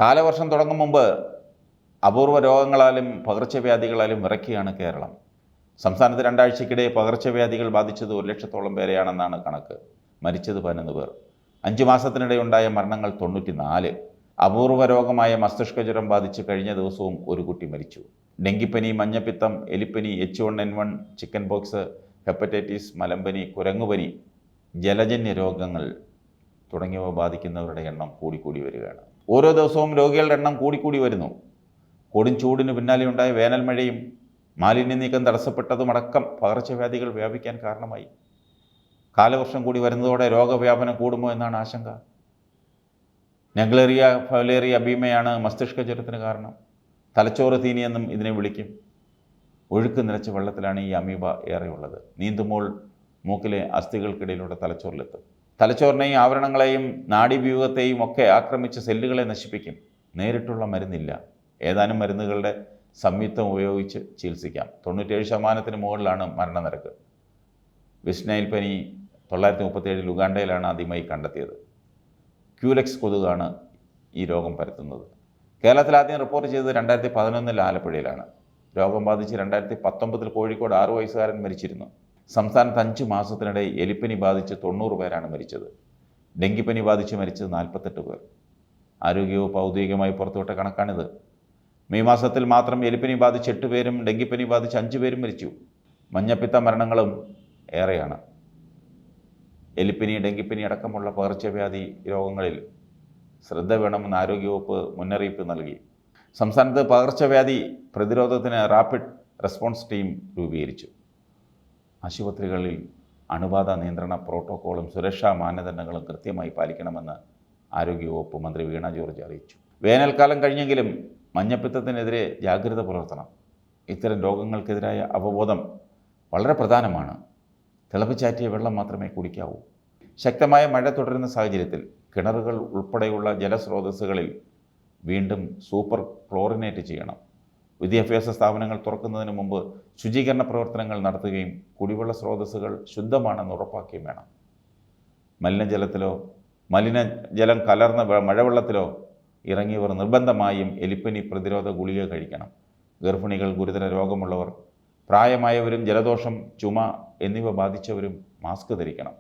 കാലവർഷം തുടങ്ങും മുമ്പ് അപൂർവ രോഗങ്ങളാലും പകർച്ചവ്യാധികളാലും വിറയ്ക്കുകയാണ് കേരളം. സംസ്ഥാനത്ത് 2 ആഴ്ചയ്ക്കിടെ പകർച്ചവ്യാധികൾ ബാധിച്ചത് 1 ലക്ഷത്തോളം പേരെയാണെന്നാണ് കണക്ക്. മരിച്ചത് 11 പേർ. 5 മാസത്തിനിടെയുണ്ടായ മരണങ്ങൾ 94. അപൂർവ രോഗമായ മസ്തിഷ്കജ്വരം ബാധിച്ച് കഴിഞ്ഞ ദിവസവും ഒരു കുട്ടി മരിച്ചു. ഡെങ്കിപ്പനി, മഞ്ഞപ്പിത്തം, എലിപ്പനി, H1N1, ചിക്കൻ പോക്സ്, ഹെപ്പറ്റൈറ്റിസ്, മലമ്പനി, കുരങ്ങുപനി, ജലജന്യ രോഗങ്ങൾ തുടങ്ങിയവ ബാധിക്കുന്നവരുടെ എണ്ണം കൂടിക്കൂടി വരികയാണ്. ഓരോ ദിവസവും രോഗികളുടെ എണ്ണം കൂടിക്കൂടി വരുന്നു. കൊടും ചൂടിന് പിന്നാലെയുണ്ടായ വേനൽ മഴയും മാലിന്യ നീക്കം തടസ്സപ്പെട്ടതുമടക്കം പകർച്ചവ്യാധികൾ വ്യാപിക്കാൻ കാരണമായി. കാലവർഷം കൂടി വരുന്നതോടെ രോഗവ്യാപനം കൂടുമോ എന്നാണ് ആശങ്ക. നെഗ്ലേറിയ ഫൗലേറിയ അബീമയാണ് മസ്തിഷ്ക ജ്വരത്തിന് കാരണം. തലച്ചോറ് തീനിയെന്നും ഇതിനെ വിളിക്കും. ഒഴുക്ക് നിറച്ച വെള്ളത്തിലാണ് ഈ അമീബ ഏറെയുള്ളത്. നീന്തുമ്പോൾ മൂക്കിലെ അസ്ഥികൾക്കിടയിലൂടെ തലച്ചോറിലെത്തും. തലച്ചോറിനെയും ആവരണങ്ങളെയും നാഡീവ്യൂഹത്തെയും ഒക്കെ ആക്രമിച്ച് സെല്ലുകളെ നശിപ്പിക്കും. നേരിട്ടുള്ള മരുന്നില്ല. ഏതാനും മരുന്നുകളുടെ സംയുക്തം ഉപയോഗിച്ച് ചികിത്സിക്കാം. 97% മുകളിലാണ് മരണനിരക്ക്. വെസ്റ്റ് നൈൽ പനി 1937 ഉഗാണ്ടയിലാണ് ആദ്യമായി കണ്ടെത്തിയത്. ക്യൂലെക്സ് കൊതുകാണ് ഈ രോഗം പരത്തുന്നത്. കേരളത്തിൽ ആദ്യം റിപ്പോർട്ട് ചെയ്തത് 2011 ആലപ്പുഴയിലാണ്. രോഗം ബാധിച്ച് 2019 കോഴിക്കോട് 6 വയസ്സുകാരൻ മരിച്ചിരുന്നു. സംസ്ഥാനത്ത് 5 മാസത്തിനിടെ എലിപ്പനി ബാധിച്ച് 90 പേരാണ് മരിച്ചത്. ഡെങ്കിപ്പനി ബാധിച്ച് മരിച്ചത് 48 പേർ. ആരോഗ്യവകുപ്പ് ഔദ്യോഗികമായി പുറത്തുവിട്ട കണക്കാണിത്. മെയ് മാസത്തിൽ മാത്രം എലിപ്പനി ബാധിച്ച് 8 പേരും ഡെങ്കിപ്പനി ബാധിച്ച് 5 പേരും മരിച്ചു. മഞ്ഞപ്പിത്ത മരണങ്ങളും ഏറെയാണ്. എലിപ്പനി, ഡെങ്കിപ്പനി അടക്കമുള്ള പകർച്ചവ്യാധി രോഗങ്ങളിൽ ശ്രദ്ധ വേണമെന്ന് ആരോഗ്യവകുപ്പ് മുന്നറിയിപ്പ് നൽകി. സംസ്ഥാനത്ത് പകർച്ചവ്യാധി പ്രതിരോധത്തിന് റാപ്പിഡ് റെസ്പോൺസ് ടീം രൂപീകരിച്ചു. ആശുപത്രികളിൽ അണുബാധ നിയന്ത്രണ പ്രോട്ടോക്കോളും സുരക്ഷാ മാനദണ്ഡങ്ങളും കൃത്യമായി പാലിക്കണമെന്ന് ആരോഗ്യവകുപ്പ് മന്ത്രി വീണ ജോർജ് അറിയിച്ചു. വേനൽക്കാലം കഴിഞ്ഞെങ്കിലും മഞ്ഞപ്പിത്തത്തിനെതിരെ ജാഗ്രത പുലർത്തണം. ഇത്തരം രോഗങ്ങൾക്കെതിരായ അവബോധം വളരെ പ്രധാനമാണ്. തിളപ്പിച്ചാറ്റിയ വെള്ളം മാത്രമേ കുടിക്കാവൂ. ശക്തമായ മഴ തുടരുന്ന സാഹചര്യത്തിൽ കിണറുകൾ ഉൾപ്പെടെയുള്ള ജലസ്രോതസ്സുകളിൽ വീണ്ടും സൂപ്പർ ക്ലോറിനേറ്റ് ചെയ്യണം. വിദ്യാഭ്യാസ സ്ഥാപനങ്ങൾ തുറക്കുന്നതിന് മുമ്പ് ശുചീകരണ പ്രവർത്തനങ്ങൾ നടത്തുകയും കുടിവെള്ള സ്രോതസ്സുകൾ ശുദ്ധമാണെന്ന് ഉറപ്പാക്കുകയും വേണം. മലിനജലം കലർന്ന മഴവെള്ളത്തിലോ ഇറങ്ങിയവർ നിർബന്ധമായും എലിപ്പനി പ്രതിരോധ ഗുളിക കഴിക്കണം. ഗർഭിണികൾ, ഗുരുതര രോഗമുള്ളവർ, പ്രായമായവരും ജലദോഷം, ചുമ എന്നിവ ബാധിച്ചവരും മാസ്ക് ധരിക്കണം.